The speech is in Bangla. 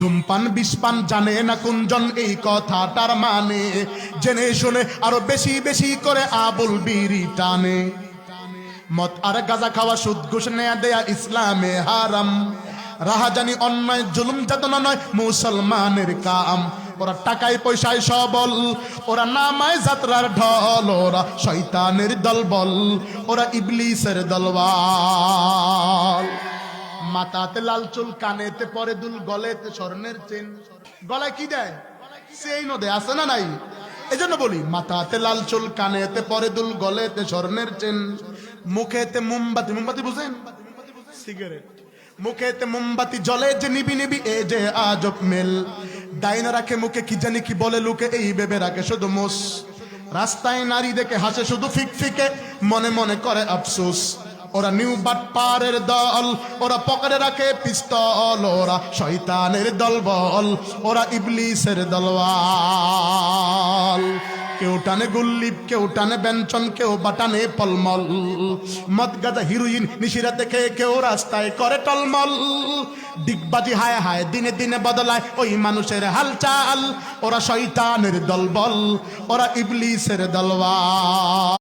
ধূমপান বিষপান জানে না কুঞ্জন এই কথাটার মানে, জেনে শুনে আরো বেশি বেশি করে আবুল বিড়ি টানে। মদ আর গাঁজা খাওয়া সুদ ঘুষ নেয়া দেয়া ইসলামে হারাম। রাহাজানি অন্যায় জুলুম যাতনা নয় মুসলমানের কাম। ওরা টাকায় পয়সায় সবল, ওরা নামায় যাত্রার ঢল, ওরা শয়তানের দলবল, ওরা ইবলিসের দলওয়াল। মাথাতে লাল চুল, কানেতে পরে দুল, গলেতে স্বর্ণের চেন। গলায় কি দেয়? চেইনও দেয়, আছে না নাই? এই জন্য বলি মাথাতে লাল চুল, কানেতে পরে দুল, গলেতে স্বর্ণের চেন। মুখেতে মোমবাতি, মোমবাতি বুঝেন? সিগারেট। মুখেতে মোমবাতি জ্বলে যে নিবি নিবি, এ যে আজব মেল। ডাইনা রাখে মুখে কি জানি কি বলে লুকে, এই ভেবে রাখে শুধু মোস। রাস্তায় নারী দেখে হাসে শুধু ফিকফিকে, মনে মনে করে আফসোস। ওরা নিউ বাটপারের দল, ওরা পকেটে রাখে পিস্তল, ওরা শয়তানের দলবল, ওরা ইবলিসের দলওয়াল। কেউ টানে গুল্লিপ, কেউ টানে ব্যঞ্চন, কেউ বাটানে পলমল। মদ গাঁজা হিরোইন নিশিরাতে খেয়ে কেউ রাস্তায় করে টলমল। ডিগবাজি হায় হায় দিনে দিনে বদলায় ওই মানুষের হালচাল। ওরা শয়তানের দলবল, ওরা ইবলিসের দলওয়াল।